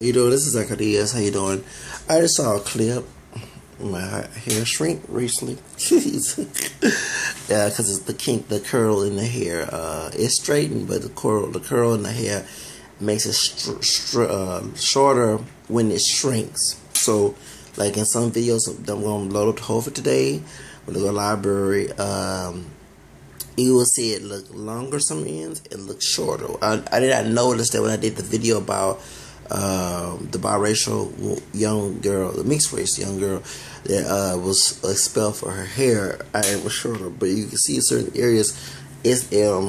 You doing? This is Zacchaeus. How you doing? I just saw a clip. My hair shrink recently. Yeah, because it's the curl in the hair. It's straightened, but the curl in the hair makes it shorter when it shrinks. So, like in some videos, I'm going to load up the whole for today. When I go to the library, you will see it look longer some ends. It looks shorter. I did not notice that when I did the video about the biracial young girl, the mixed race young girl that was expelled for her hair. It was shorter, but you can see certain areas. It's on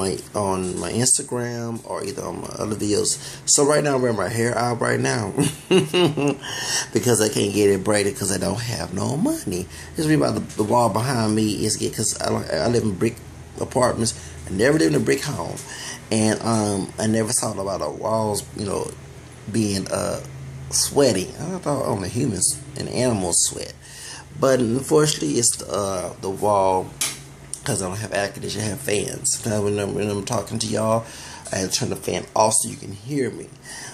my Instagram or either on my other videos. So right now I'm wearing my hair out right now because I can't get it braided because I don't have no money. It's really about the wall behind me is because I live in brick apartments. I never lived in a brick home, and I never thought about the walls, being sweaty. I thought only humans and animals sweat, but unfortunately it's the wall, because I don't have air conditioning. I have fans. When I'm talking to y'all, I have to turn the fan off so you can hear me.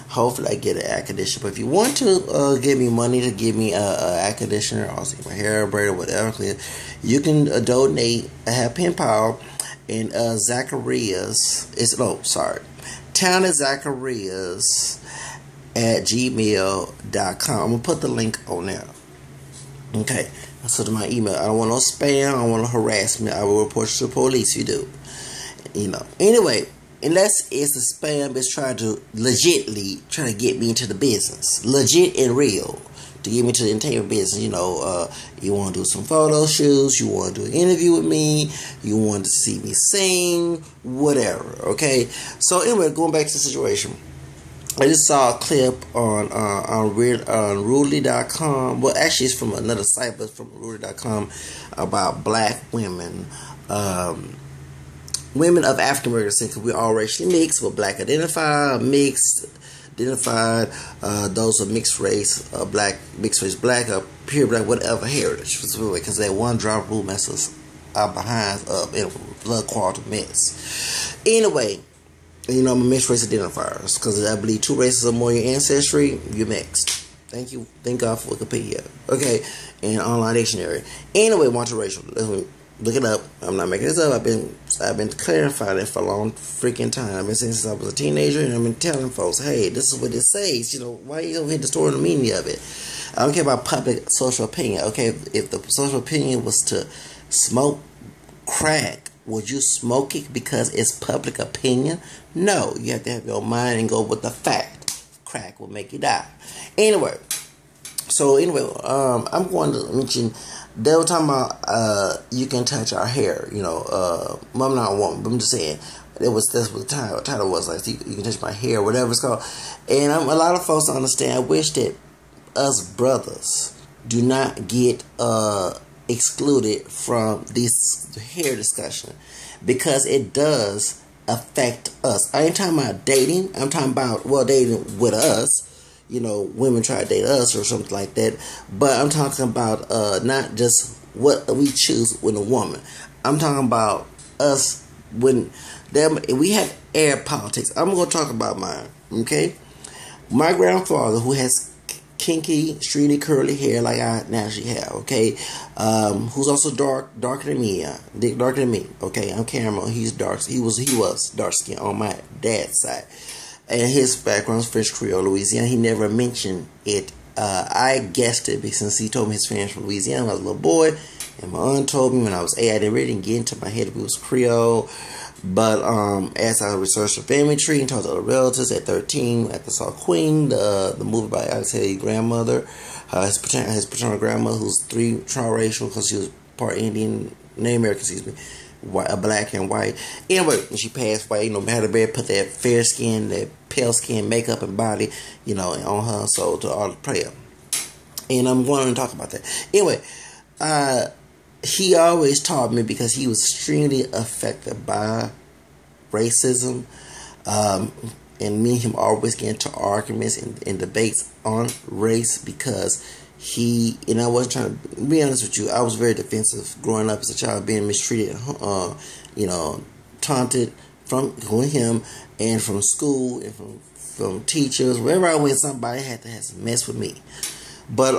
Hopefully I get an air conditioner. But if you want to give me money to give me an air conditioner, or see my hair braided or whatever, you can donate. I have pen pal and Zacharias. Town is Zacharias at gmail.com. I'm going to put the link on there. Okay. So to my email. I don't want no spam. I don't want no harassment. I will report you to the police if you do. Anyway, unless it's a spam, it's trying to get me into the business. Legit and real. To get me to the entertainment business. You want to do some photo shoots. You want to do an interview with me. You want to see me sing. Whatever. Okay. So anyway, going back to the situation. I just saw a clip on Rudy.com. Well, actually, it's from another site, but from Rudy.com about black women, women of African American descent. Because we're all racially mixed, but black identified, mixed identified, those are mixed race, black, mixed race, black, pure black, whatever heritage. Because that one drop rule messes our behinds up in a blood quality mess. Anyway. I'm a mixed race identifiers because I believe two races or more in your ancestry, you're mixed. Thank you. Thank God for Wikipedia. Okay. And online dictionary. Anyway, multiracial. Look it up. I'm not making this up. I've been clarifying it for a long freaking time. I've been saying since I was a teenager, and I've been telling folks, hey, this is what it says. Why you don't hit the story and the meaning of it? I don't care about public social opinion. Okay, if the social opinion was to smoke crack, would you smoke it because it's public opinion? No, you have to have your mind and go with the fact. Crack will make you die. Anyway, I'm going to mention, they were talking about you can touch our hair. I'm not a woman, but I'm just saying that's what the title was, like you can touch my hair, whatever it's called. And a lot of folks don't understand. I wish that us brothers do not get excluded from this hair discussion, because it does affect us. I ain't talking about dating. I'm talking about dating with us. Women try to date us or something like that. But I'm talking about not just what we choose with a woman. I'm talking about us when we have air politics. I'm going to talk about mine. Okay, my grandfather, who has kinky, streety, curly hair like I naturally have, okay? Who's also darker than me, darker than me, okay? I'm Cameron, he's dark. He was dark skin on my dad's side, and his background is French Creole, Louisiana. He never mentioned it. I guessed it because he told me his parents from Louisiana when I was a little boy, and my aunt told me when I was 8. I didn't get into my head if it was Creole. But as I researched the family tree and talked to other relatives at 13, after I saw Queen, the movie by Alex's grandmother, his paternal grandmother, who's triracial because she was part Indian, Native American, excuse me, black and white. Anyway, when she passed away, had her put that fair skin, that pale skin makeup and body, on her soul to all the prayer. And I'm going to talk about that. Anyway, he always taught me, because he was extremely affected by racism, and me and him always get into arguments and debates on race, because I wasn't trying to be honest with you, I was very defensive growing up as a child, being mistreated, taunted from him and from school and from from teachers. Wherever I went, somebody had to have some mess with me. But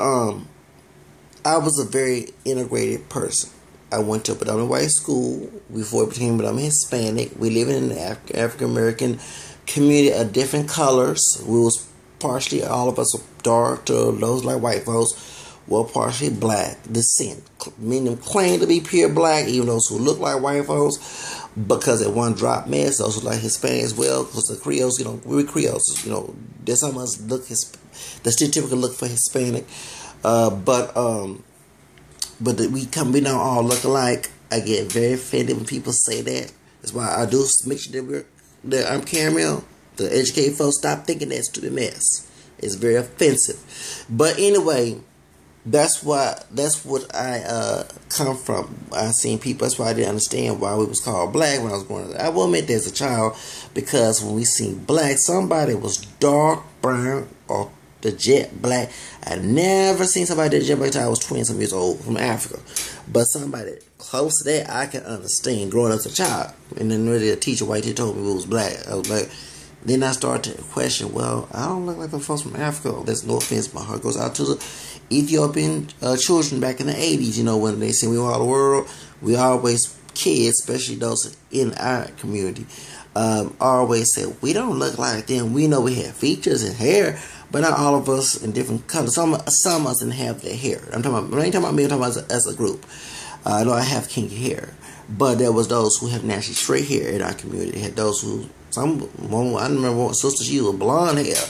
I was a very integrated person. I went to a predominantly white school before it became predominantly Hispanic. We live in an African American community of different colors. We was partially, all of us were dark to those like white folks, were partially black descent. Meaning claim to be pure black, even those who look like white folks, because they one drop mess. Those who like Hispanic as well, because the Creoles, we're Creoles. There's some of us look the stereotypical look for Hispanic. But we don't all look alike. I get very offended when people say that. That's why I do make sure that I'm caramel. To educate folks, stop thinking that stupid mess. It's very offensive. But anyway, that's what I come from. I seen people. That's why I didn't understand why we was called black when I was growing up. I will admit as a child, because when we seen black, somebody was dark brown or the jet black. I never seen somebody that jet black until I was 20-some years old from Africa. But somebody close to that, I can understand growing up as a child. And then really a teacher, white teacher, told me we was black. I was like, then I started to question, well, I don't look like the folks from Africa. There's no offense. My heart goes out to the Ethiopian children back in the 80s. When they say we were all the world, we always, kids, especially those in our community, always say, we don't look like them. We know we have features and hair, but not all of us in different colors. Some of us didn't have their hair. I ain't talking about me, I'm talking about as a group. I know I have kinky hair, but there was those who have naturally straight hair in our community. Had those who, I remember one sister, she was blonde hair.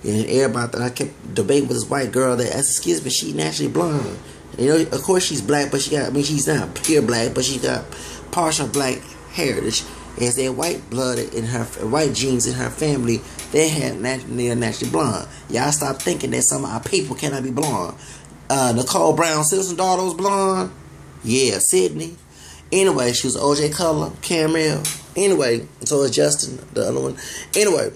And everybody thought, I kept debating with this white girl that, excuse me, she naturally blonde. Of course she's black, but she's not pure black, but she got partial black heritage. As they're white blood in her, white genes in her family, they're naturally blonde. Y'all stop thinking that some of our people cannot be blonde. Nicole Brown Simpson's daughter was blonde. Yeah, Sydney. Anyway, she was OJ color, caramel. Anyway, so was Justin, the other one. Anyway,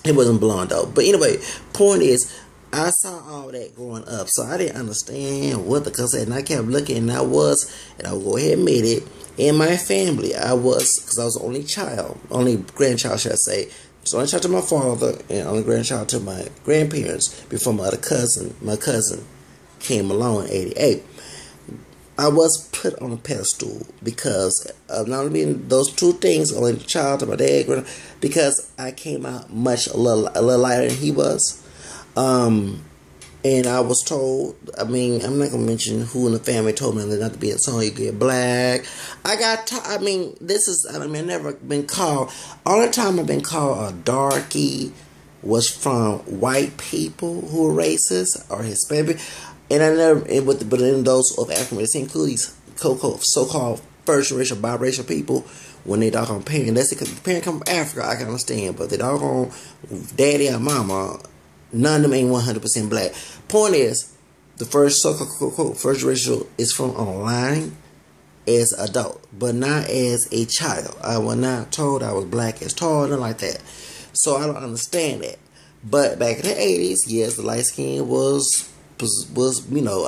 he wasn't blonde though. But anyway, point is, I saw all that growing up, so I didn't understand what the concept. And I kept looking, and I will go ahead and admit it. In my family, because I was the only child, only grandchild, should I say. So only child to my father, and only grandchild to my grandparents before my cousin came along in '88. I was put on a pedestal because of not only being those two things, only child to my dad, because I came out a little lighter than he was. And I was told, I'm not going to mention who in the family told me not to be a song, you get black. I've never been called, only time I've been called a darkie was from white people who were racist or Hispanic. And I never, but in those of African descent, include these so-called first racial, biracial people, when they doggone parent, that's because the parent come from Africa, I can understand, but they doggone daddy or mama, none of them ain't 100% black. Point is, the first so-called first racial is from online as adult, but not as a child. I was not told I was black as tall, nothing like that. So I don't understand that. But back in the 80s, yes, the light skin was I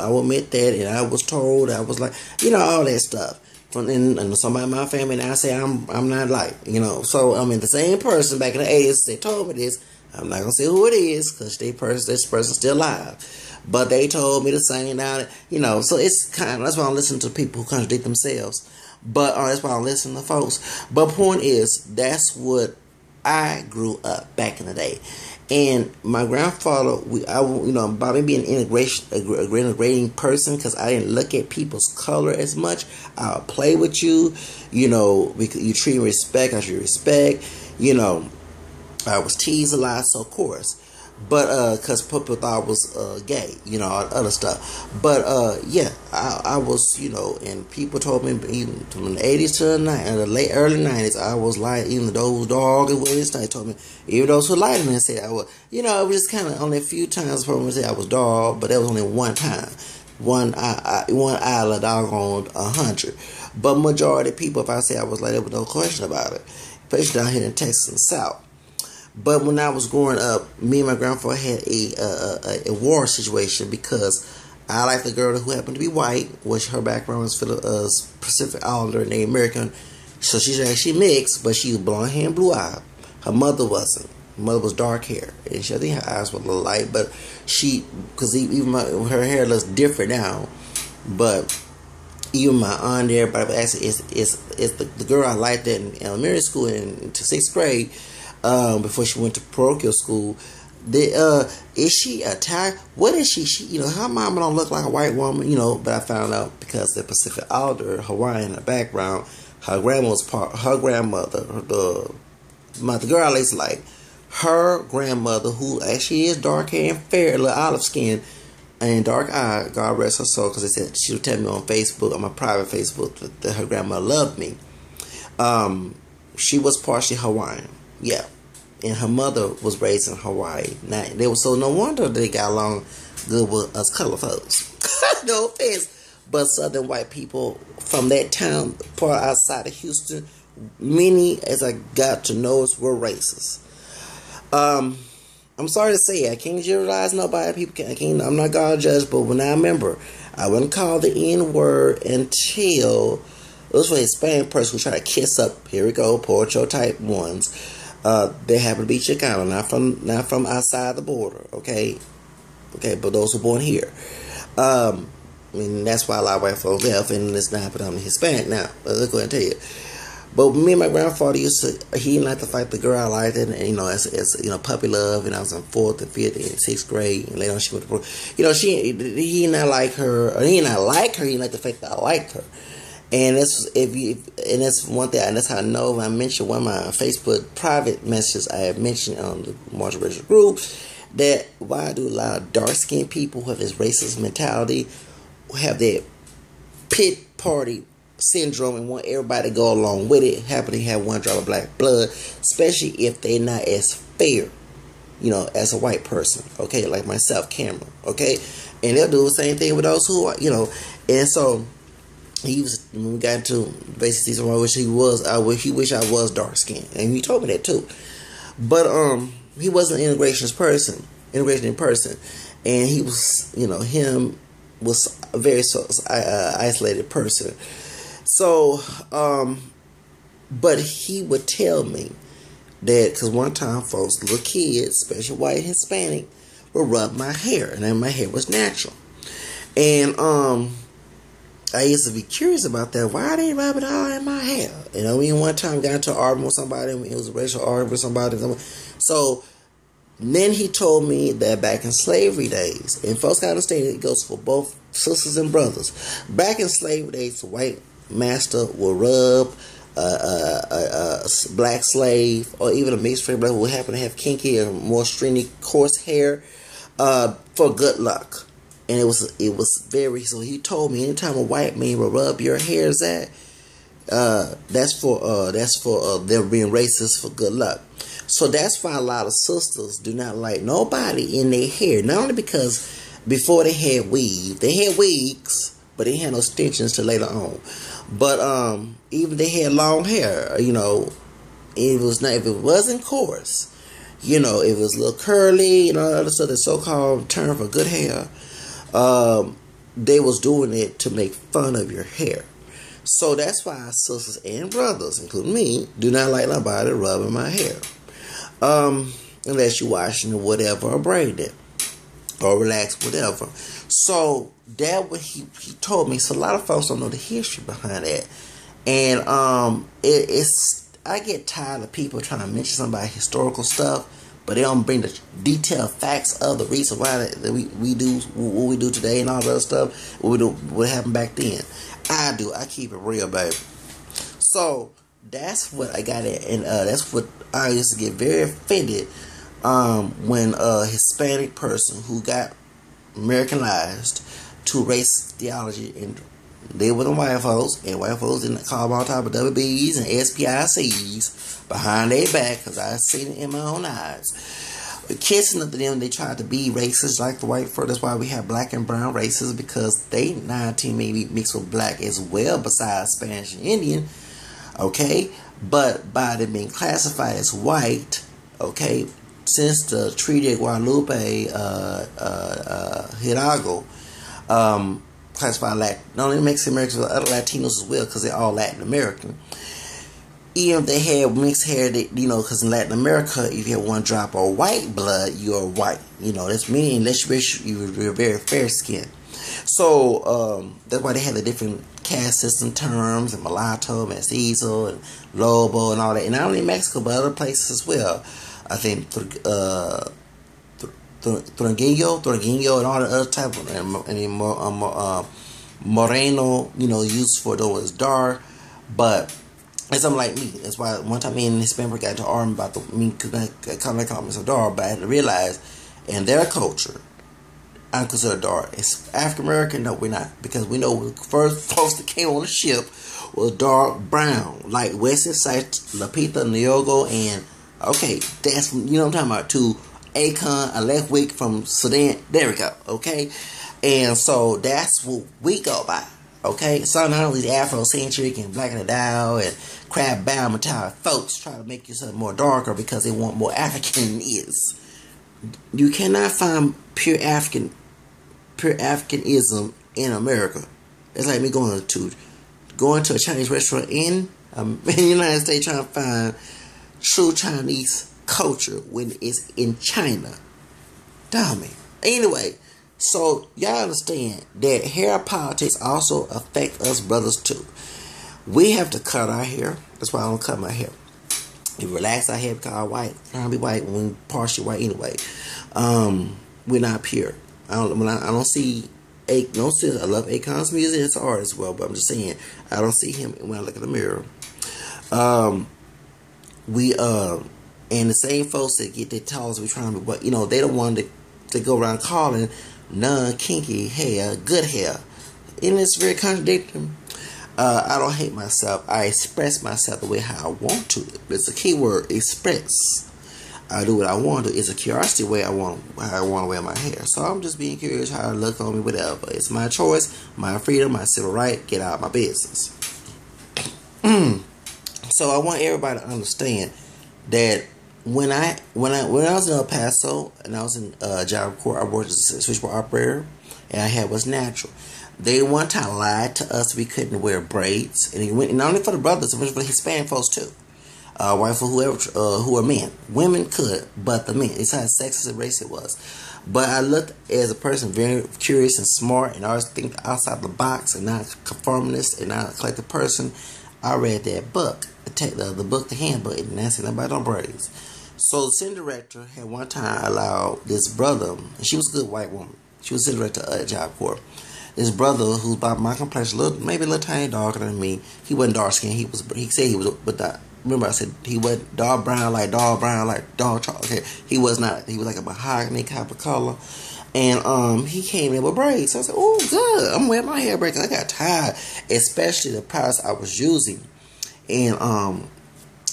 will admit that, and I was told, I was like, all that stuff. And somebody in my family, and I say I'm not like, So the same person back in the 80s, they told me this. I'm not gonna say who it is, because this person's still alive. But they told me the same now, So it's that's why I listen to people who contradict themselves. But that's why I listen to folks. But point is, that's what I grew up back in the day. And my grandfather, by me being an integrating person, because I didn't look at people's color as much. I'll play with you, because you treat me with respect, I should respect, I was teased a lot, so of course. But, because people thought I was gay, all other stuff. But, I was, and people told me, even from the 80s to the early 90s, I was like, even those dog and ways, they told me, even those who liked me, said I was, it was just kind of only a few times for me to say I was dog, but that was only one time. One island doggone 100. But majority of people, if I say I was like, there was no question about it. Especially down here in Texas and South. But when I was growing up, me and my grandfather had a war situation, because I liked the girl who happened to be white, which her background was Pacific Islander, Native American. So she's actually mixed, but she was blonde hair and blue eye. Her mother wasn't. Mother was dark hair, and I think her eyes were a little light, but because even her hair looks different now. But even my aunt, everybody actually is the girl I liked in elementary school and to 6th grade, before she went to parochial school. Is she Italian? What is she? Her mama don't look like a white woman, but I found out because the Pacific Islander, Hawaiian in the background, her grandmother, the girl I used to like, her grandmother, who actually is dark hair and fair, a little olive skin, and dark eye, God rest her soul, because they said she would tell me on Facebook, on my private Facebook, that her grandmother loved me. She was partially Hawaiian, yeah, and her mother was raised in Hawaii. Now they were so no wonder they got along good with us color folks. No offense, but Southern white people from that town, part outside of Houston, many as I got to know were racist. I'm sorry to say, I can't generalize nobody. I'm not gonna judge, but when I remember, I wouldn't call the N-word until it was for a Hispanic person who tried to kiss up. Here we go, Porcho type ones. They happen to be Chicano, not from outside the border. Okay, but those who were born here. That's why a lot of white folks left, and it's not predominantly Hispanic now. But let's go ahead and tell you. But me and my grandfather he didn't like to fight the girl I liked, and as puppy love, and I was in 4th and 5th and 6th grade, and later on she went to, he did not like her, or he did not like her, he didn't like the fact that I liked her. And that's one thing, and that's how I know when I mentioned one of my Facebook private messages I had mentioned on the Marshall Richard group, that why do a lot of dark skinned people who have this racist mentality, have that pit party syndrome and want everybody to go along with it, happen to have one drop of black blood, especially if they're not as fair, as a white person, okay, like myself, Cameron, okay, and they'll do the same thing with those who are, and so when we got into basically, I wish I was dark skinned, and he told me that too, but he wasn't an integration in person, and he was, him was a very isolated person. So, but he would tell me that, because one time folks, little kids, especially white and Hispanic, would rub my hair, and then my hair was natural. And I used to be curious about that. Why they rub it all in my hair? One time got into an argument with somebody, it was a racial argument with somebody. So then he told me that back in slavery days, and folks gotta understand it goes for both sisters and brothers. Back in slavery days, the white master will rub a black slave, or even a mixed race black who happen to have kinky or more stringy, coarse hair, for good luck. And it was very. So he told me, anytime a white man will rub your hair, Zach, that's for them being racist for good luck. So that's why a lot of sisters do not like nobody in their hair. Not only because before they had weave, they had wigs, but they had no extensions till later on. But even they had long hair, it was not, if it wasn't coarse, it was a little curly, other stuff, the so-called term for good hair. They was doing it to make fun of your hair. So that's why sisters and brothers, including me, do not like nobody rubbing my hair. Unless you're washing or whatever, or braiding it, or relax, whatever. So that what he told me. So a lot of folks don't know the history behind that, and I get tired of people trying to mention somebody historical stuff, but they don't bring the detailed facts of the reason why that we do what we do today and all that other stuff. What happened back then. I keep it real, baby. So that's what I got at, and that's what I used to get very offended when a Hispanic person who got Americanized to race theology, and they were the white folks, and white folks didn't call them all type of WBs and SPICs behind their back, because I seen it in my own eyes. Kissing up to them, they tried to be racist like the white folks. That's why we have black and brown races, because they 19 maybe mixed with black as well, besides Spanish and Indian. Okay, but by them being classified as white, okay, since the Treaty of Guadalupe, Hidalgo, classified Latin, not only Mexican Americans but other Latinos as well, because they're all Latin American. even if they had mixed hair, because in Latin America, if you have one drop of white blood, you're white. That's meaning unless you're very fair skinned. So that's why they have the different caste system terms and mulatto, mestizo, and lobo, and all that. And not only in Mexico, but other places as well. I think Trujillo, and all the other type of moreno, used for those dark, but. And something like me. That's why one time me and Hispanic got into argument about because I call me so dark, but I had to realize in their culture, I'm considered dark. It's African American, no, we're not. Because we know the first folks that came on the ship was dark brown, like Wesley Sykes, Lapita Nyong'o, and okay, that's what I'm talking about, to Akon, Alekwick from Sudan. There we go, okay? And so that's what we go by. Okay, so not only Afrocentric and Black and the Dow and crab bound metallic folks try to make yourself more darker because they want more African is. You cannot find pure Africanism in America. It's like me going to a Chinese restaurant in the United States trying to find true Chinese culture when it's in China. Dummy. Anyway. So, y'all understand that hair politics also affect us brothers too. We have to cut our hair. That's why I don't cut my hair. We relax our hair because I'm white. Trying to be white when we're partially white anyway. We're not pure. I don't see I love Akon's music. It's art as well, but I'm just saying I don't see him when I look in the mirror. And the same folks that get their towels, we trying to be, but they don't want to go around calling non-kinky hair good hair, and it's very contradicting. I don't hate myself. I express myself the way how I want to. It's a key word, express. I do what I want to. It's a curiosity way how I want to wear my hair. So I'm just being curious how it look on me, whatever. It's my choice, my freedom, my civil right. Get out of my business. So I want everybody to understand that when I was in El Paso and I was in Job Corps, I worked as a switchboard operator, and I had what's natural. They one time lied to us we couldn't wear braids, and it went not only for the brothers, it was for the Hispanic folks too. White for whoever who are men, women could, but the men. It's how sexist and racist it was. But I looked as a person very curious and smart, and always think outside the box, and not conformist, and not a collective person. I read that book, the book, the handbook, and that's it about on braids. So the scene director had one time allowed this brother, and she was a good white woman. She was the director at Job Corps. This brother, who's about my complexion, maybe a little tiny darker than me. He wasn't dark skinned. He said he was, but remember I said he wasn't dark brown like dog chocolate. Okay, he was not. He was like a mahogany type of color. And he came in with braids. So I said, "Oh, good. I'm wearing my hair braids." I got tired, especially the products I was using, and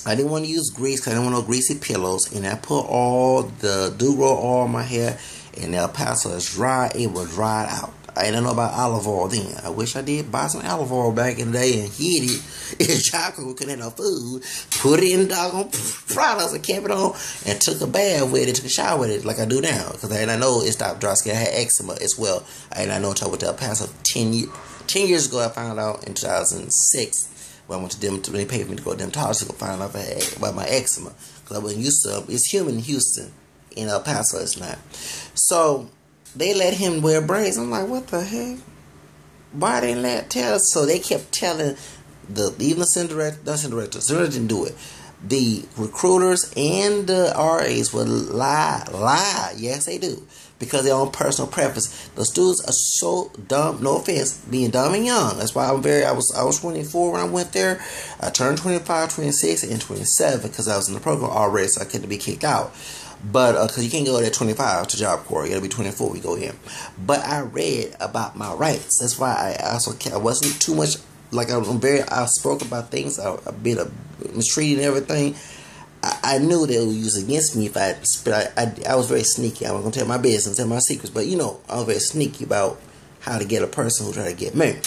I didn't want to use grease because I didn't want no greasy pillows. And I put all the do-roll oil on my hair, and El Paso is dry. It will dry out. I didn't know about olive oil then. I wish I did buy some olive oil back in the day and hid it in chocolate. We couldn't have no food. Put it in doggone products and kept it on and took a bath with it, took a shower with it like I do now. Because I didn't know it stopped dry skin. I had eczema as well. I didn't know until I went to El Paso 10 years ago. I found out in 2006 when I went to them. They paid for me to go to dermatologist to find out about my eczema. Because I wasn't used to it. It's human in Houston. In El Paso it's not. So they let him wear braids. I'm like, what the heck? Why didn't they tell us? So they kept telling even the Cinderella didn't do it. The recruiters and the RAs would lie. Yes, they do. Because of their own personal preference. The students are so dumb, no offense, being dumb and young. That's why I was 24 when I went there. I turned 25, 26, and 27 because I was in the program already, so I couldn't be kicked out. But because you can't go at 25 to Job Corps, you gotta be 24 when you go in. But I read about my rights. That's why I wasn't too much like I'm very outspoken about things. I've been mistreated and everything. I knew they would use against me if I was very sneaky. I was gonna tell my business, tell my secrets, but I was very sneaky about how to get a person who tried to get married.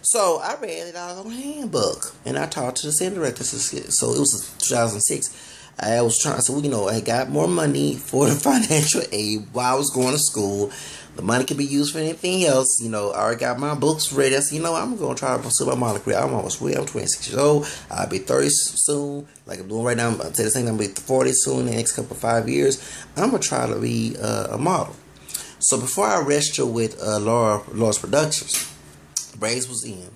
So I read it all on handbook, and I talked to the center director. So it was 2006. I was trying, so I got more money for the financial aid while I was going to school. The money can be used for anything else. I already got my books ready. I said, I'm going to try to pursue my modeling career. I'm almost ready. I'm 26 years old. I'll be 30 soon. Like I'm doing right now. I'm saying I'm going to be 40 soon in the next couple of 5 years. I'm going to try to be a model. So before I registered with Laura's Productions, braids was in.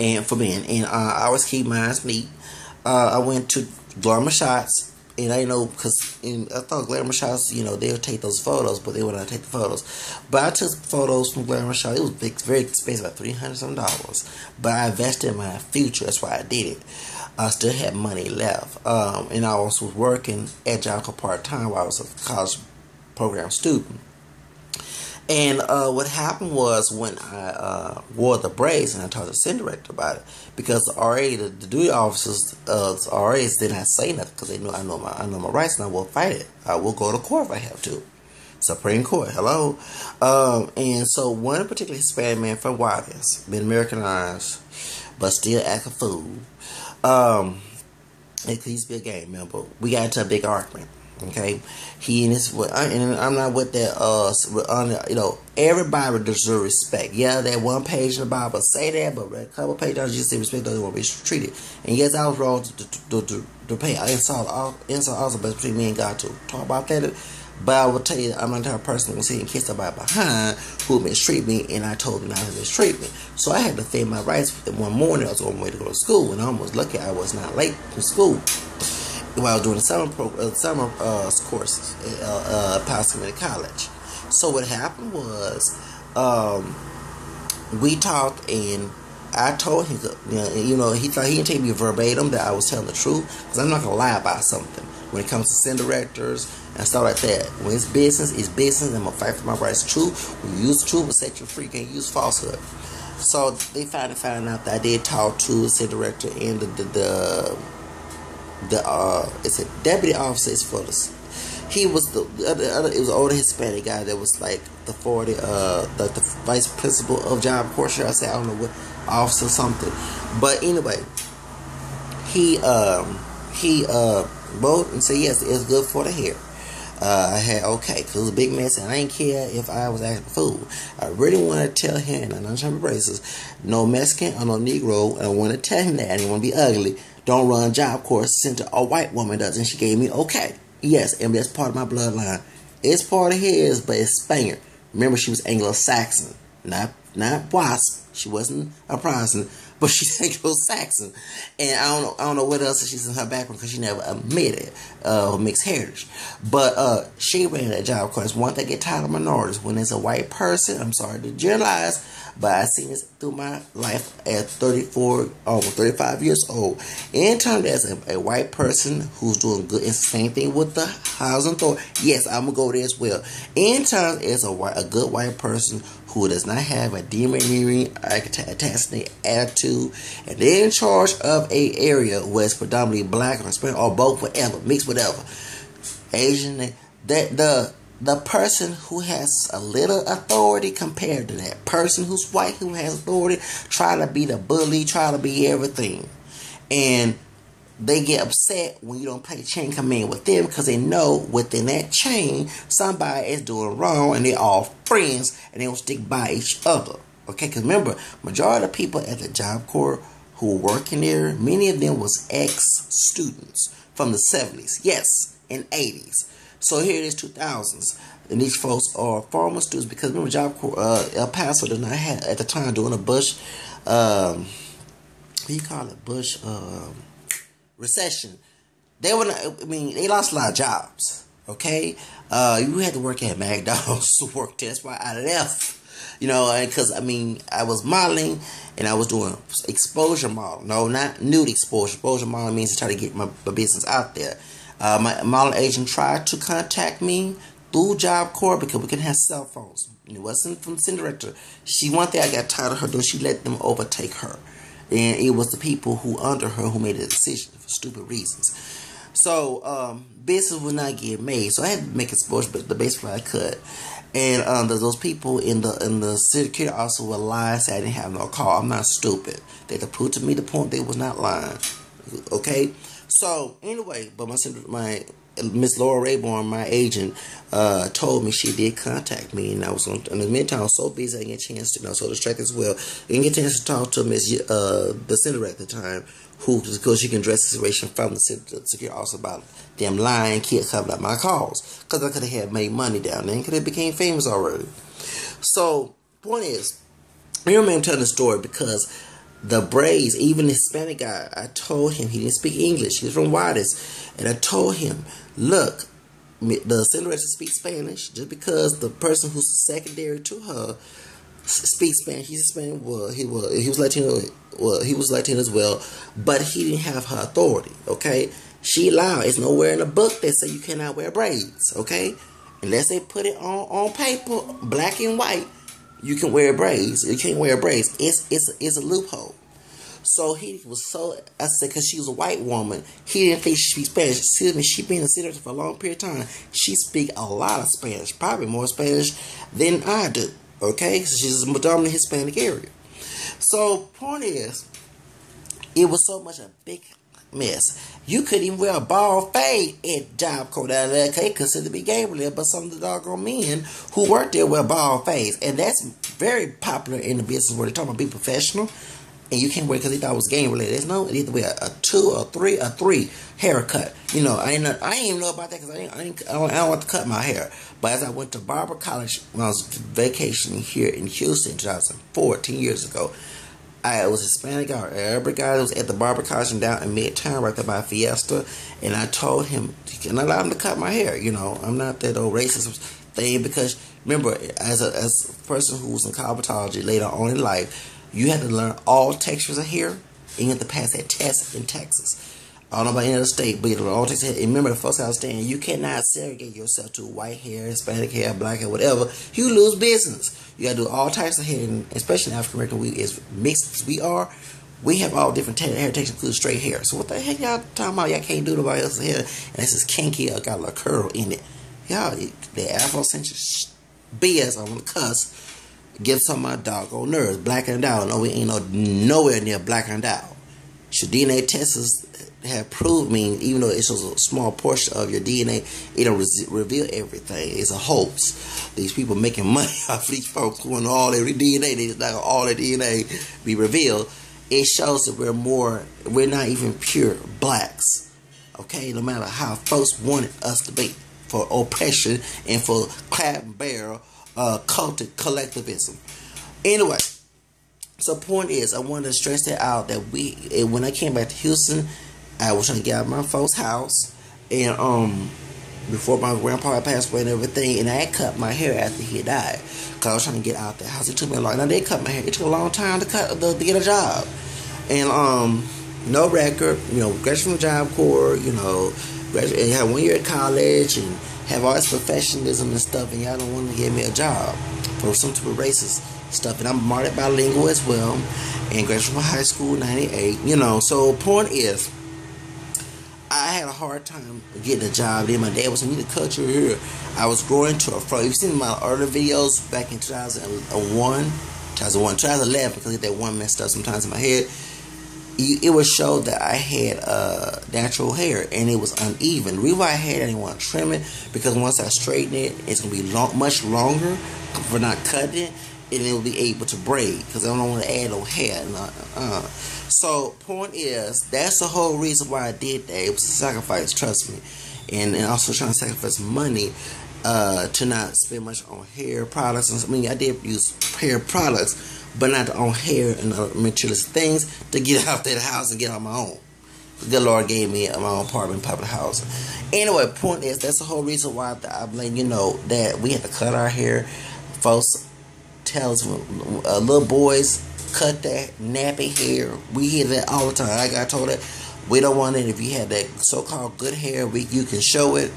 And for men. And I always keep mine neat. I went to Glamour Shots. And I know, because I thought Glamour Shots, they would take those photos, but they would not take the photos. But I took photos from Glamour Shots. It was very expensive, like $300 But I invested in my future. That's why I did it. I still had money left. And I also was working at Job Corps part-time while I was a college program student. And what happened was when I wore the braids, and I talked to the scene director about it, because already the duty officers already did not say nothing, because they know I know my rights, and I will fight it. I will go to court if I have to. Supreme Court, hello. And so one particular Hispanic man from Juarez, been Americanized, but still act a fool. It used to be a gang member. We got into a big argument. Okay, he and his, and I'm not with that. Everybody deserves respect. Yeah, that one page in the Bible say that, but a couple pages just say respect doesn't want to be treated. And yes, I was wrong to pay. I insult also, but between me and God to talk about that. But I will tell you, I'm not the type of person who will sit and kiss somebody behind who mistreat me, and I told them not to mistreat me. So I had to defend my rights. One morning, I was on my way to go to school, and I was lucky I was not late to school. While I was doing the summer courses at Powell Community College. So what happened was, we talked, and I told him, he thought he didn't take me verbatim that I was telling the truth, because I'm not gonna lie about something when it comes to scene directors and stuff like that. When it's business, I'm gonna fight for my rights. Truth, when you use truth, will set you free. You can't use falsehood. So they finally found out that I did talk to the scene director and it's a deputy officer for this. He was it was an older Hispanic guy that was like the vice principal of Job Corps. I say I don't know what officer or something, but anyway, he wrote and said yes, it's good for the hair. I had okay, cause it was a big mess, and I didn't care if I was acting a fool. I really wanted to tell him, and I'm not trying to be racist, no Mexican or no Negro, and I want to tell him that I didn't want to be ugly. Don't run Job Corps since a white woman does, and she gave me okay. Yes, and that's part of my bloodline. It's part of his, but it's Spaniard. Remember, she was Anglo-Saxon, not Wasp. She wasn't a Protestant, but she's Anglo-Saxon. And I don't know what else she's in her background, because she never admitted mixed heritage. But she ran that Job Corps. One thing I get tired of minorities. When it's a white person, I'm sorry to generalize, but I've seen this through my life at 34, almost 35 years old. Anytime there's a white person who's doing good, it's the same thing with the housing authority. Yes, I'm going to go there as well. Anytime there's a good white person who does not have a demeaning attitude, and they're in charge of a area where it's predominantly black or Hispanic or both, whatever, mixed whatever, Asian, the person who has a little authority compared to that person who's white, who has authority, try to be the bully, try to be everything. And they get upset when you don't play chain command with them, because they know within that chain somebody is doing wrong, and they're all friends and they don't stick by each other. Okay, because remember, majority of the people at the Job Corps who were working there, many of them was ex-students from the 70s, yes, and 80s. So here it is, 2000s, and these folks are former students, because remember, Job Corps, El Paso did not have at the time doing a Bush, what do you call it, Bush recession. They were not, they lost a lot of jobs. Okay, you had to work at McDonald's to work there. That's why I left. Because I was modeling, and I was doing exposure model. No, not nude exposure. Exposure model means to try to get my business out there. My model agent tried to contact me through Job Corps, because we can have cell phones. It wasn't from the director. One thing I got tired of her doing, she let them overtake her. And it was the people who under her who made a decision for stupid reasons. So business would not get made. So I had to make exposure, but the best way I could. And those people in the security also were lying, saying I didn't have no call. I'm not stupid. They had to prove to me the point they was not lying. Okay? So anyway, but my Miss Laura Rayborn, my agent, told me she did contact me, and I was in the meantime I was so busy I didn't get a chance to, so distracted as well. I didn't get a chance to talk to Miss the senator at the time, who, because she can address the situation from the security officer about them lying kids covering up my calls, because I could have made money down there and could have became famous already. So point is, I remember telling the story because the braids, even the Hispanic guy, I told him, he didn't speak English. He was from Juarez. And I told him, look, the senator speaks Spanish. Just because the person who's secondary to her speaks Spanish, he's Hispanic. Well, he was Latino. Well, he was Latino as well, but he didn't have her authority. Okay, she lied. It's nowhere in the book that say you cannot wear braids. Okay, unless they put it on paper, black and white. You can wear braids. You can't wear braids. It's a loophole. So he was so upset because she was a white woman. He didn't think she speaks Spanish. Excuse me, she been a senator for a long period of time. She speak a lot of Spanish, probably more Spanish than I do. Okay, so she's a predominantly Hispanic area. So point is, it was so much a big mess. You couldn't even wear a bald fade at Job Corps down there. They considered to be gay related, but some of the doggone men who work there wear bald fades, and that's very popular in the business where they're talking about be professional, and you can't wear it because they thought it was gang related. There's no, you either wear a 2 or 3 or 3 haircut. You know, I didn't even know about that because I don't want to cut my hair. But as I went to Barber College when I was vacationing here in Houston in 2014 years ago, I was Hispanic guy, Arabic guy that was at the Barber College down in Midtown right there by Fiesta, and I told him, can I allow him to cut my hair? You know, I'm not that old racist thing, because remember, as a person who was in cosmetology later on in life, you had to learn all textures of hair, and you had to pass that test in Texas. I don't know about any other state, but you know, all Texas. And remember, the first I was saying, you cannot segregate yourself to white hair, Hispanic hair, black hair, whatever. You lose business. You got to do all types of hair, and especially in African American, we as mixed as we are, we have all different hair textures, including straight hair. So what the heck y'all talking about? Y'all can't do nobody else's hair, and this is kinky or got a little curl in it. Y'all, the Afrocentric BS on the cuss gets on my doggone nerves. Black and out. No, we ain't nowhere near black and out. Your DNA tests have proved, even though it shows a small portion of your DNA, it don't reveal everything. It's a hoax. These people making money off these folks who want all their DNA, they just not all their DNA be revealed. It shows that we're not even pure blacks. Okay, no matter how folks wanted us to be, for oppression and for clap and barrel cultic collectivism. Anyway, so point is, I wanted to stress that out, that when I came back to Houston, I was trying to get out of my folks' house, and before my grandpa passed away and everything, and I had cut my hair after he died, because I was trying to get out the house. It took me a long time. Now they cut my hair. It took a long time to get a job, and no record. You know, graduated from the Job Corps. You know, graduated and had 1 year at college and have all this professionalism and stuff, and y'all don't want to give me a job for some type of racist stuff. And I'm married bilingual as well, and graduated from high school in '98. You know, so point is, I had a hard time getting a job. Then my dad was in the culture here. I was growing to a fro. You've seen my earlier videos back in 2011, because I get that one messed up sometimes in my head. It would show that I had natural hair, and it was uneven. The reason why I didn't want to trim it, because once I straighten it, it's going to be much longer for not cutting it, and it will be able to braid, because I don't want to add no hair. So point is, that's the whole reason why I did that. It was a sacrifice, trust me, and also trying to sacrifice money to not spend much on hair products. I mean, I did use hair products, but not on hair and materialistic things to get out that house and get on my own. The Lord gave me my own apartment, public housing. Anyway, point is, that's the whole reason why I'm letting you know that we have to cut our hair. Folks tell us, little boys, cut that nappy hair. We hear that all the time. Like I told it, we don't want it. If you have that so-called good hair, you can show it.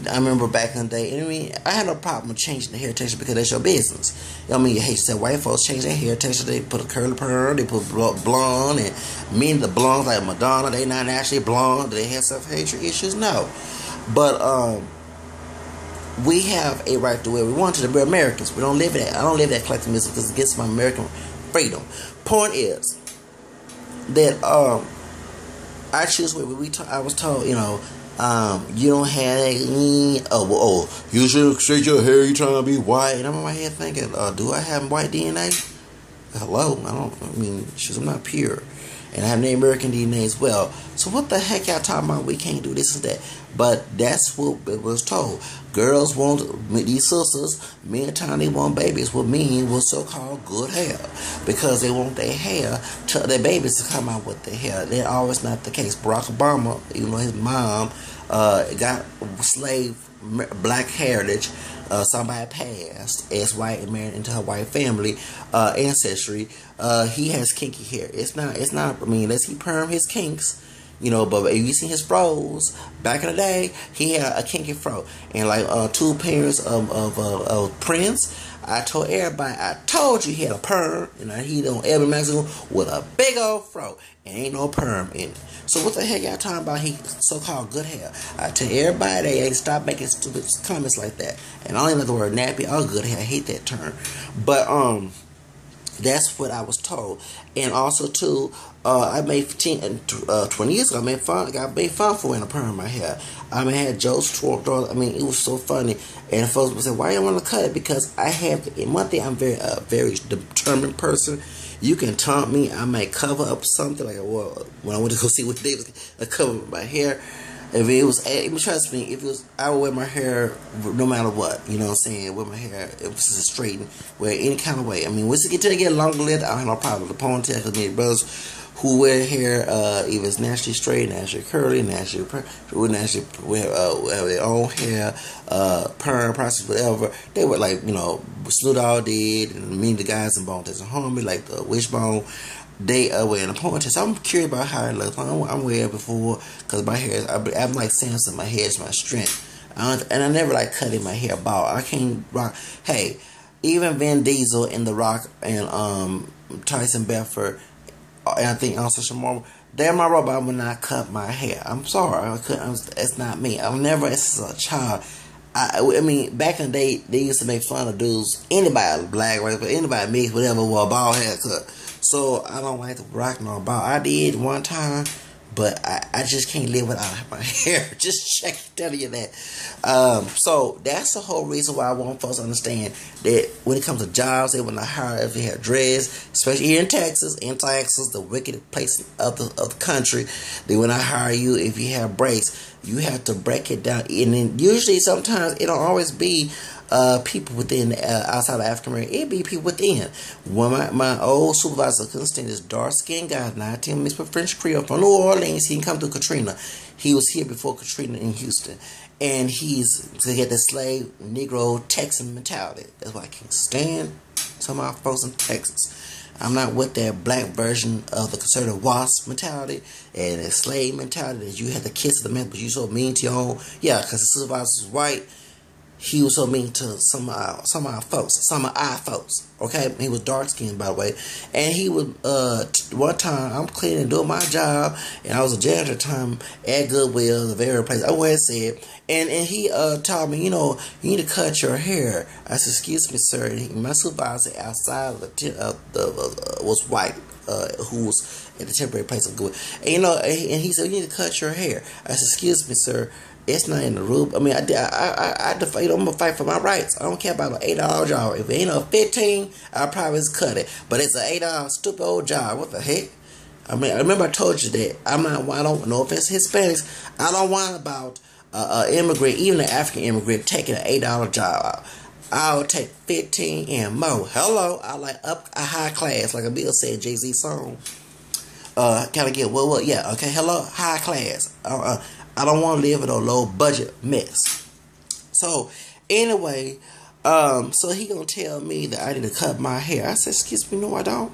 I remember back in the day, I had no problem with changing the hair texture, because that's your business. I mean, hey, said white folks change their hair texture. They put a curly pearl, they put blonde, and many of the blondes like Madonna, they not actually blonde. Do they have self-hatred issues? No. But we have a right to where we want to. We're Americans. We don't live in that. I don't live that collectivism, because it gets my American freedom. Point is that I choose what I was told, you don't have that. You should shake your hair. You trying to be white? And I'm in my head thinking, do I have white DNA? Hello, I'm not pure, and I have Native American DNA as well. So what the heck y'all talking about? We can't do this and that. But that's what it was told. Girls want these sisters. Men time they want babies with men with so-called good hair because they want their hair to their babies to come out with their hair. That's always not the case. Barack Obama, even though his mom got slave black heritage. Somebody passed as white and married into her white family ancestry. He has kinky hair. It's not. Unless he perm his kinks. But if you see his froze back in the day, he had a kinky fro. And like two parents of Prince, I told everybody, I told you he had a perm, and he on every magazine with a big old fro, and ain't no perm in it. So what the heck y'all talking about? He so-called good hair. I tell everybody, they stop making stupid comments like that. And I don't even like the word nappy or good hair. I hate that term. But that's what I was told. And also too, I made 20 years ago, I made fun for wearing a perm in my hair. I had Joe's twerk. It was so funny. And folks would say, why you want to cut it? Because I have, in one thing, I'm very determined person. You can taunt me. I might cover up something. Like, when I went to go see what they was, I covered my hair. If it was, trust me, I would wear my hair no matter what. You know what I'm saying? Wear my hair, if it's straightened, wear any kind of way. Once it get longer length, I don't have no problem with the ponytail. Because many brothers who wear hair, if it's naturally straight, naturally curly, naturally have their own hair, perm process, whatever. They were like, Snoop Dogg did, and me, the guys in Bone Thugs and Harmony, like the Wishbone. They wearing a ponytail. So I'm curious about how it looks. I'm wearing it before because my hair. I'm like Samson. My hair is my strength, and I never like cutting my hair bald. I can't rock. Hey, even Vin Diesel and The Rock and Tyson Bedford, and I think also Shamar, they're my robot. I would not cut my hair. I'm sorry. I couldn't. It's not me. I've never. As a child. Back in the day, they used to make fun of dudes. Anybody black, right? But anybody mixed, whatever, with a bald haircut. So I don't like to rock no bald. I did one time, but I just can't live without my hair. Just telling you that. So that's the whole reason why I want folks to understand that when it comes to jobs, they want to hire if you have dreads, especially here in Texas. In Texas, the wicked place of the country, they want to hire you if you have braids. You have to break it down, and then usually, sometimes it don't always be people within outside of African American. It be people within. One my old supervisor couldn't stand this dark skinned guy, 19 mixed with French Creole from New Orleans. He didn't come through Katrina. He was here before Katrina in Houston, and he had the slave Negro Texan mentality. That's why I can't stand some of our folks in Texas. I'm not with that black version of the conservative WASP mentality and the slave mentality that you had to kiss the man, but you so mean to your own. Yeah, because the supervisor was white. He was so mean to some of our folks. Okay, he was dark skinned, by the way, and he was one time I'm cleaning, doing my job, and I was a janitor at the time at Goodwill, the very place I always said, and he told me, you need to cut your hair. I said, excuse me, sir. And my supervisor outside of was white, who was at the temporary place of Goodwill, and he said, you need to cut your hair. I said, excuse me, sir. It's not in the rule. I'm gonna fight for my rights. I don't care about an $8 job. If it ain't a 15, I'll probably just cut it. But it's an $8 stupid old job. What the heck? I remember I told you that I don't know if it's Hispanics. I don't want about immigrant, even an African immigrant, taking an $8 job. I'll take 15 and more. Hello, I like up a high class, like a Bill said, Jay-Z song. Can I get yeah, okay. Hello, high class. I don't want to live in a low budget mess. So anyway, so he gonna tell me that I need to cut my hair. I said, excuse me, no, I don't.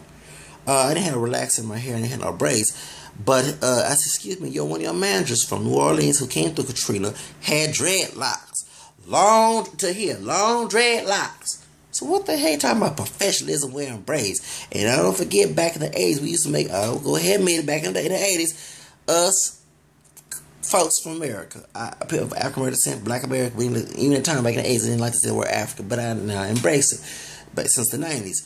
I didn't have to relax in my hair. I didn't have no braids. But I said, excuse me, one of your managers from New Orleans who came through Katrina had dreadlocks, long dreadlocks. So what the hell you talking about professionalism wearing braids? And I don't forget, back in the 80s, we used to make, go ahead and made it back in the 80s, us folks from America, African American descent, Black American, even at the time back in the 80s, I didn't like to say the word Africa, but I now embrace it. But since the 90s,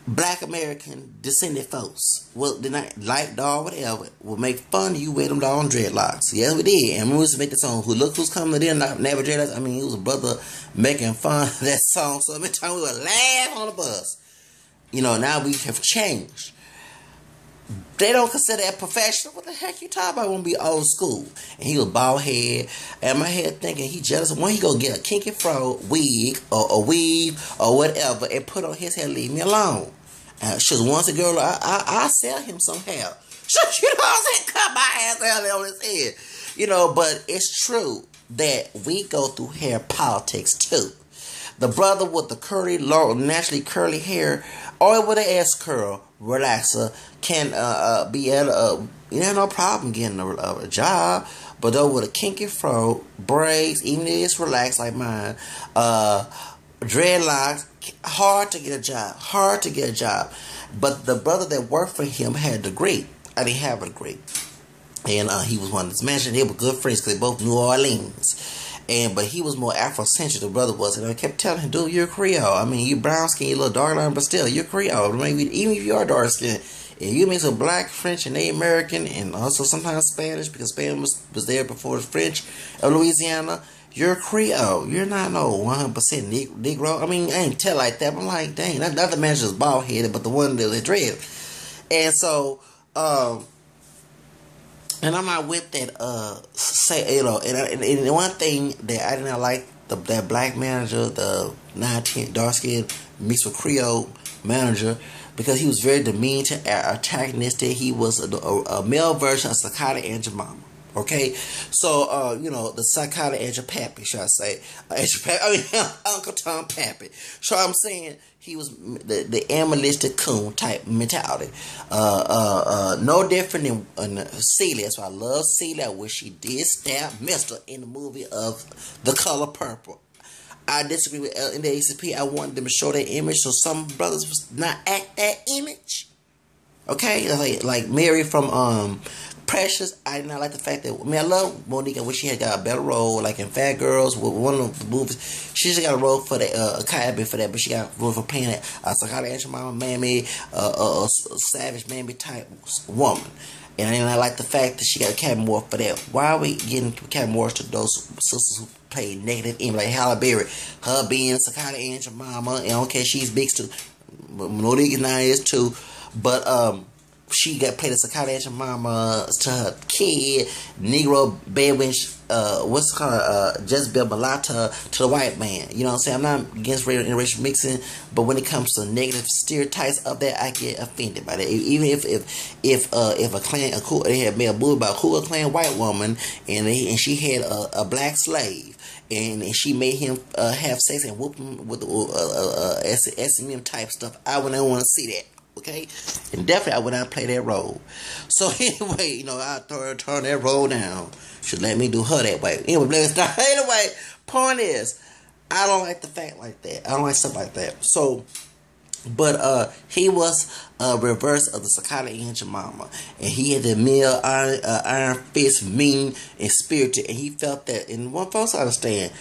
Black American descended folks, well, they're not light, dog, whatever, will make fun of you with them dog dreadlocks. Yes, we did. And we used to make the song, Look Who's Coming to Them, Never Dreadlocks. I mean, it was a brother making fun of that song. So every time we would laugh on the bus. You know, now we have changed. They don't consider that professional. What the heck you talking about? I want to be old school. And he was bald head. And my head thinking he jealous. When he go get a kinky fro wig or a weave or whatever and put on his head, leave me alone. She's once a girl, I sell him some hair. You know what I'm saying? Cut my ass out on his head. You know, but it's true that we go through hair politics too. The brother with the curly, naturally curly hair, or with an S curl relaxer, can be at you know, no problem getting a job. But though with a kinky fro, braids, even if it's relaxed like mine, dreadlocks, hard to get a job. Hard to get a job. But the brother that worked for him had a degree. I didn't have a degree. And he was one of his managers. They were good friends because they both New Orleans. But he was more Afrocentric, the brother was. And I kept telling him, dude, you're Creole. I mean, you brown skin, you a little dark line, but still, you're Creole. Maybe, even if you are dark skin, and you mix with black, French, and Native American, and also sometimes Spanish, because Spanish was there before the French of Louisiana, you're Creole. You're not no 100% Negro. I mean, I ain't tell like that, but I'm like, dang, that other man's just bald-headed, but the one that was dread. And so, and I'm not with that, say, you know, and one thing that I did not like, that black manager, the 19 dark skin mixed with Creole manager, because he was very demeaning, antagonistic. He was a male version of Sakata and Jemima. Okay, so you know, the psychotic Angel Pappy, should I say? Uncle Tom Pappy. So I'm saying he was the animalistic coon type mentality. No different than Celia. That's why I love Celia. I wish she did stab Mister in the movie of The Color Purple. I disagree with NAACP. I wanted them to show that image so some brothers was not act that image. Okay, like Mary from Precious. I did not like the fact that, I mean, I love Monique. I wish she had got a better role, like in Fat Girls, with one of the movies. She just got a role for that, a cabin for that, but she got a role for playing that psychotic Aunt Mama, mammy, a savage mammy type woman. And I like the fact that she got a cabin more for that. Why are we getting cabin more to those sisters who play negative image, like Halle Berry, her being psychotic Aunt Mama, and okay, she's big too. Monique now is too, but she got played a psychotic Aunt Mama to her kid, Negro Bedouin, what's it called, Jezebel Mulatto to the white man. You know what I'm saying? I'm not against interracial mixing, but when it comes to negative stereotypes of that, I get offended by that. Even if a clan, they had made a movie about a Ku Clan white woman, and she had a black slave, and she made him have sex and whoop him with S&M type stuff, I would not want to see that. Okay, and definitely I would not play that role. So anyway, you know, I turn that role down. Should let me do her that way. Anyway, point is, I don't like the fact like that. I don't like stuff like that. So, but he was a reverse of the psychotic Aunt Mama, and he had the male iron fist, mean and spirited, and he felt that. And one folks understand,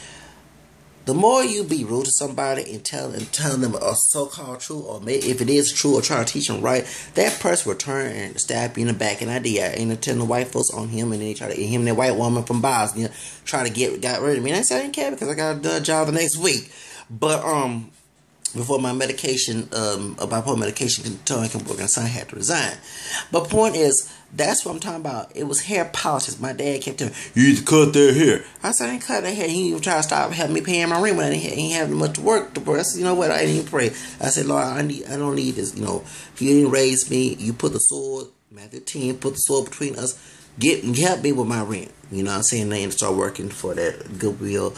the more you be rude to somebody and tell them a so-called truth, or if it is true, or try to teach them right, that person will turn and stab you in the back. And I did. I ended up telling the white folks on him, and then they try to get him and that white woman from Bosnia try to got rid of me. And I said I didn't care because I got a job the next week. But before my medication, bipolar medication can work, and son had to resign. But point is, that's what I'm talking about. It was hair politics. My dad kept telling me, you need to cut that hair. I said, I didn't cut that hair. He even tried to stop helping me paying my rent when I didn't have much work to work. I said, you know what? I didn't even pray. I said, Lord, I don't need this. You know, if you didn't raise me, you put the sword, Matthew 10, put the sword between us. Help me with my rent. You know what I'm saying? They start working for that goodwill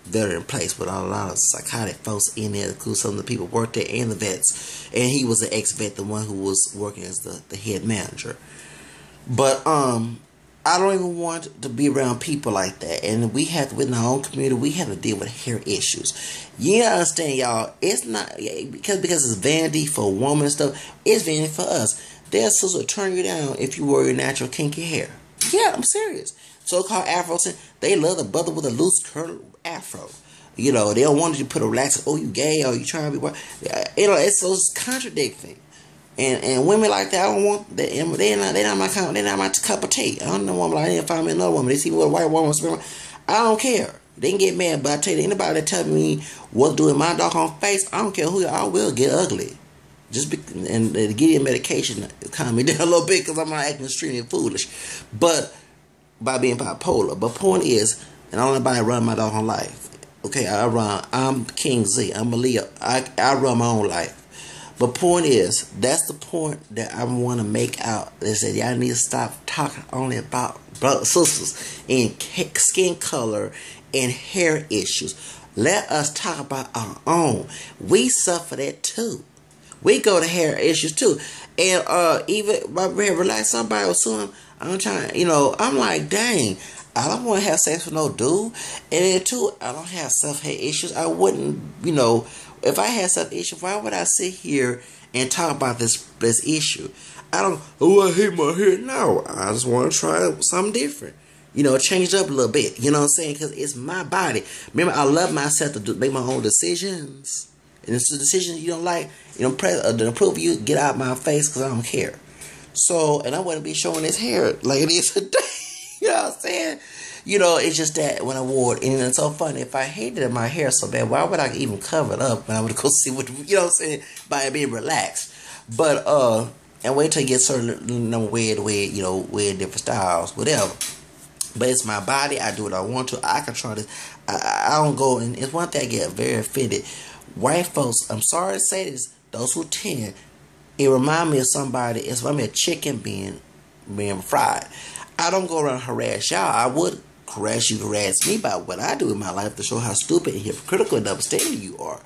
veteran place with a lot of psychotic folks in there, because some of the people worked there and the vets. And he was an ex-vet, the one who was working as the head manager. But I don't even want to be around people like that. And we have to, within our own community, we have to deal with hair issues. You understand, y'all? It's not because it's vanity for a woman and stuff. It's vanity for us. Their sisters will turn you down if you wear your natural kinky hair. Yeah, I'm serious. So-called Afro, they love the brother with a loose curl afro. You know, they don't want you to put a relaxer. Oh, you gay? Or you trying to be what? You know, it's so contradicting. And women like that, I don't want that. They're not my kind. They're not my cup of tea. I don't know woman like that. If I'm another woman, they see what a white woman. I don't care. They can get mad, but I tell you, anybody that tell me what to do in my doggone face, I don't care who. I will get ugly. And give you medication to calm me down a little bit because I'm not acting extremely foolish. But by being bipolar. But point is, and I don't let nobody run my doggone life. Okay, I'm King Z. I'm a Leo. I run my own life. But point is, that's the point that I want to make out. They said y'all need to stop talking only about brothers, sisters, and skin color and hair issues. Let us talk about our own. We suffer that too. We go to hair issues too. And even my man relax somebody or soon, I'm trying, I'm like, dang, I don't want to have sex with no dude. And then too, I don't have self-hate issues. I wouldn't, if I had self issues, why would I sit here and talk about this issue? I hate my hair. No, I just want to try something different. Change it up a little bit. You know what I'm saying? Because it's my body. Remember, I love myself to make my own decisions. And it's the decisions you don't like, the approve you, get out of my face because I don't care. So, and I wouldn't be showing this hair like it is today. You know what I'm saying? It's just that when I wore it, and it's so funny. If I hated my hair so bad, why would I even cover it up when I would go see what, you know what I'm saying, by being relaxed? But, and wait till you get certain, weird, different styles, whatever. But it's my body. I do what I want to. I control this. I don't go, and it's one thing I get very offended. White folks, I'm sorry to say this, those who tend, it reminds me of somebody, it's like a chicken being fried. I don't go around and harass y'all. I would harass you, harass me about what I do in my life to show how stupid and hypocritical and upstanding you are.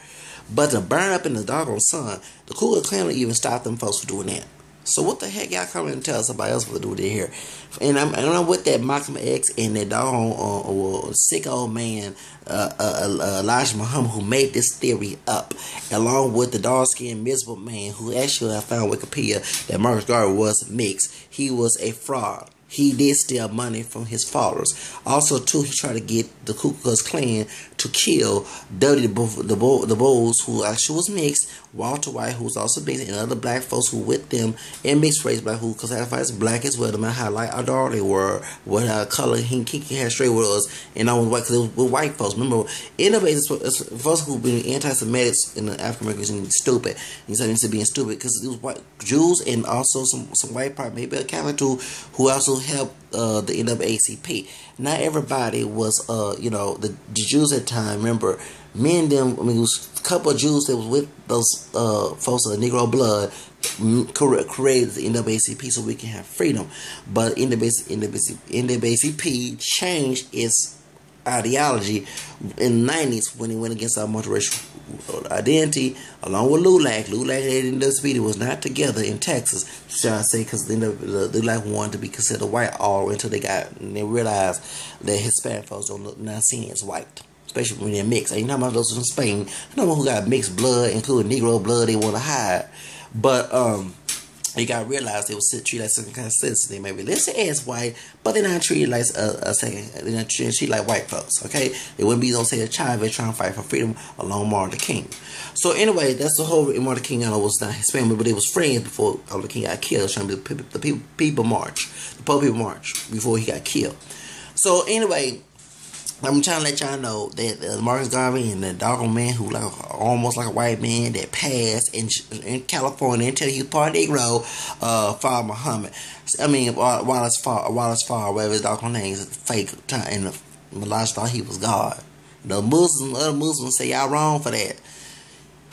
But to burn up in the doggone sun, the Ku Klux Klan even stop them folks from doing that. So what the heck y'all coming and tell somebody else what to do with their hair? And I'm with that Malcolm X and that doggone sick old man Elijah Muhammad who made this theory up, along with the dark-skinned miserable man who actually I found Wikipedia that Marcus Garvey was mixed. He was a fraud. He did steal money from his followers. Also, too, he tried to get the Ku Klux Klan to kill Dirty the Bulls, who actually was mixed, Walter White, who was also mixed, and other black folks who with them, and mixed race black, who, because that's black as well, no matter how light or dark they were, what color he had straight was, and I was white, because it was with white folks. Remember, in the base, folks who been anti-Semitics in the African Americans stupid. He said into being stupid because it was white Jews and also some white part, maybe a Catholic too, who also helped the NAACP. Not everybody was, the Jews at the time. Remember, me and them. It was a couple of Jews that was with those folks of the Negro blood created the NAACP so we can have freedom. But NAACP changed its ideology in the 90s when it went against our multiracial identity, along with LULAC. LULAC and NAACP was not together in Texas, shall I say, because the LULAC wanted to be considered white all until they realized that Hispanic folks don't look not seen as white, especially when they're mixed. Ain't talking about those in Spain. I know who got mixed blood, including Negro blood, they want to hide. But you gotta realize they was treated like certain kind of citizens. They may be listed as white, but they're not treated like they're not treated like white folks. Okay, they wouldn't be those say a child trying to fight for freedom along Martin Luther King. So anyway, that's the whole Martin Luther King. I know was not Hispanic, but they was friends before Martin Luther King got killed. Trying to be the people march, the Poor People March before he got killed. So anyway, I'm trying to let y'all know that Marcus Garvey and the doggone man who almost like a white man that passed in California until he was part Negro, Father Muhammad. I mean, Wallace Farr, whatever his doggone name is, fake time, and Elijah thought he was God. The other Muslims say y'all wrong for that.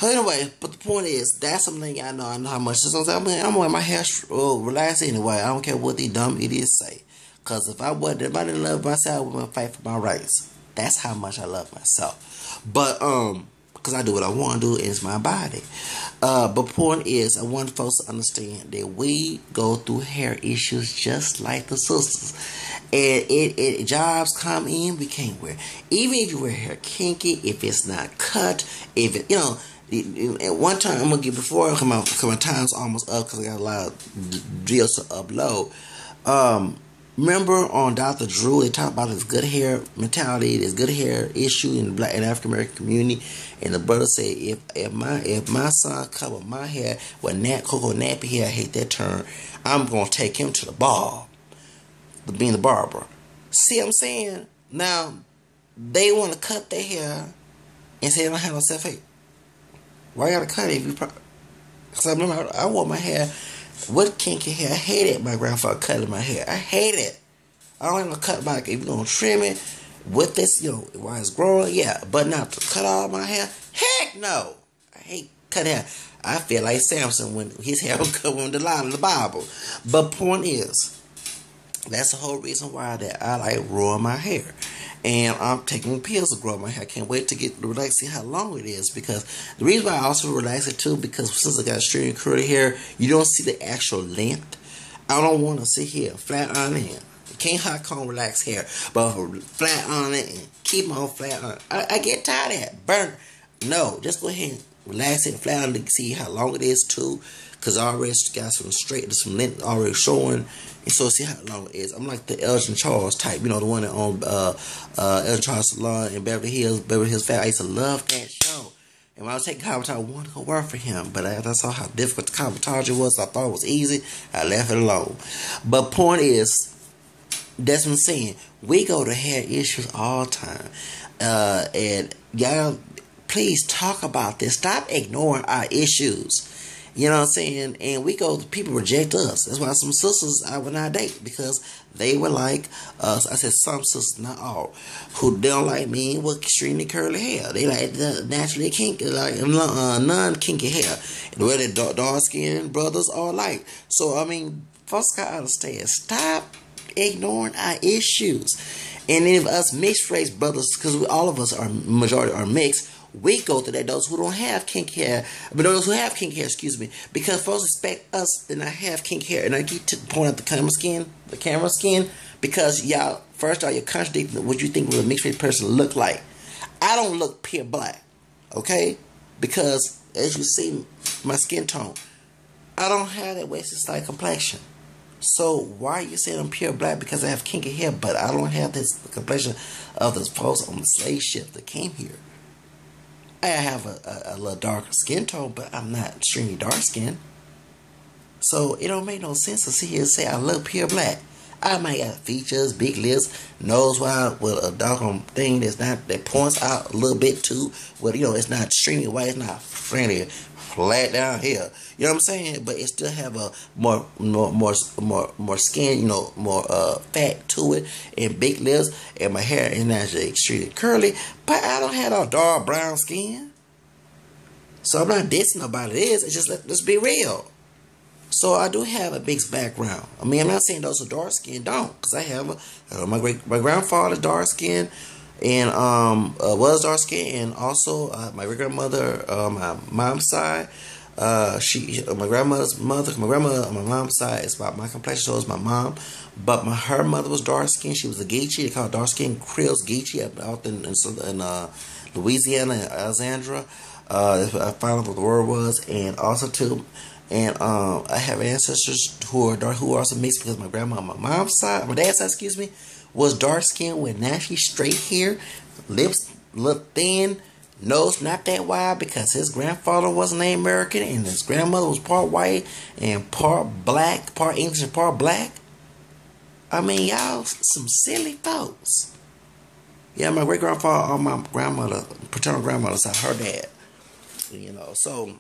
Anyway, but the point is, that's something I know how much. So I'm wearing my hair relaxed anyway. I don't care what the dumb idiots say. Because if I didn't love myself, I wouldn't fight for my rights. That's how much I love myself. But, because I do what I want to do, and it's my body. But point is, I want folks to understand that we go through hair issues just like the sisters. And jobs come in, we can't wear. Even if you wear hair kinky, if it's not cut, if it, at one time, I'm going to get before I come out, because my time's almost up because I got a lot of deals to upload. Remember on Dr. Drew, they talked about this good hair mentality, this good hair issue in the Black and African American community, and the brother said, if my son cover my hair with cocoa nappy hair, I hate that term, I'm gonna take him to the bar, being the barber. See what I'm saying? Now they want to cut their hair and say they don't have no self hate. Why you gotta cut it if you? Because I remember I wore my hair with kinky hair. I hated my grandfather cutting my hair. I hate it. I don't want to cut back. If you're gonna trim it with this, while it's growing, yeah. But not to cut all my hair. Heck no. I hate cut hair. I feel like Samson when his hair was covering the line of the Bible. But point is, that's the whole reason why that I like growing my hair. And I'm taking pills to grow my hair. I can't wait to get to relax, see how long it is. Because the reason why I also relax it too, because since I got straight and curly hair, you don't see the actual length. I don't want to sit here flat on it. You can't hot comb relax hair, but flat on it and keep on flat on it. I get tired of that. Burn. No, just go ahead and relax it flat on it to see how long it is too. Because I already got some length already showing. And so see how long it is. I'm like the Elgin Charles type, the one that owned Elgin Charles Salon in Beverly Hills Fat. I used to love that show. And when I was taking cosmetology, I wanted to go work for him. But after I saw how difficult the cosmetology was, I thought it was easy. I left it alone. But point is, that's what I'm saying. We go to hair issues all the time. And y'all, please talk about this. Stop ignoring our issues. You know what I'm saying? And people reject us. That's why some sisters I would not date, because they were like us. I said some sisters, not all, who don't like me with extremely curly hair. They like the naturally kinky, like non-kinky hair. The way the dark-skinned brothers are like. So, I mean, folks gotta understand. Stop ignoring our issues. And if us mixed race brothers, because all of us are, majority are mixed, we go to that. Those who don't have kinky hair, but those who have kinky hair, because folks expect us to not have kinky hair. And I keep to point out the camera skin, because y'all, first of all, you're contradicting what you think a mixed race person look like. I don't look pure black, okay? Because as you see, my skin tone, I don't have that wasted slight complexion. So why are you saying I'm pure black because I have kinky hair, but I don't have this complexion of those folks on the slave ship that came here? I have a little darker skin tone, but I'm not extremely dark skinned. So it don't make no sense to sit here and say I look pure black. I might have features, big lips, nose wide with a dark thing that points out a little bit too. Well, it's not extremely white, it's not friendly, flat down here. You know what I'm saying? But it still have a more skin, more fat to it, and big lips, and my hair is naturally extremely curly. But I don't have no dark brown skin, so I'm not dissing nobody. It's just let's be real. So I do have a mixed background. I mean, I'm not saying those who dark skin don't, because I have my grandfather dark skin, and was dark skin, and also my great grandmother, my mom's side. My grandmother's mother, my grandmother on my mom's side is about my complexion, so is my mom. But her mother was dark skinned. She was a Geechee. They call it dark skinned Creoles Geechee out in Louisiana and Alexandra. I found out what the word was, and also too. And I have ancestors who are dark, who are also mixed, because my grandma on my mom's side, my dad's side, was dark skinned with naturally straight hair, lips look thin. Nose not that wide, because his grandfather was Native American and his grandmother was part white and part black, part English and part black. I mean, y'all some silly folks. Yeah, my great grandfather on my grandmother, paternal grandmother side, her dad. So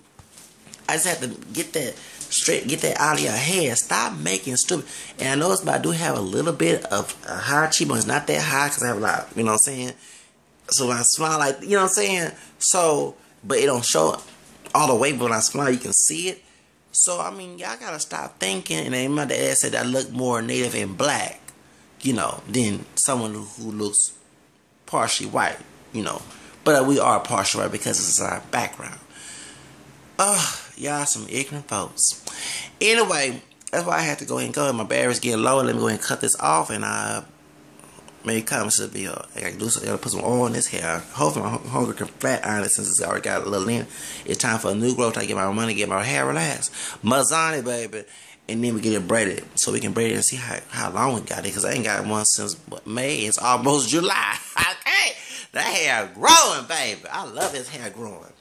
I just have to get that out of your head. Stop making stupid. And I notice, but I do have a little bit of a high cheekbone. It's not that high because I have a lot, you know what I'm saying? So when I smile, like, you know what I'm saying? So, but it don't show all the way, but when I smile, you can see it. So, I mean, y'all gotta stop thinking, and then my dad said I look more native and black, than someone who looks partially white, But we are partially white because it's our background. Y'all some ignorant folks. Anyway, that's why I had to go ahead and go. My battery's getting low. Let me go ahead and cut this off, and make comments to the video. I gotta do something. I gotta put some oil in this hair. Hopefully my hunger can flat iron it, since it's already got a little in. It's time for a new growth. I get my money, get my hair relaxed. Mazzani, baby. and then we get it braided, so we can braid it and see how long we got it. Cause I ain't got one since May. It's almost July. Okay, that hair growing, baby. I love his hair growing.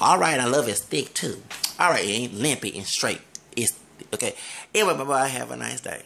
All right, I love his thick too. All right, it ain't limpy and straight. It's okay. Anyway, bye bye. Have a nice day.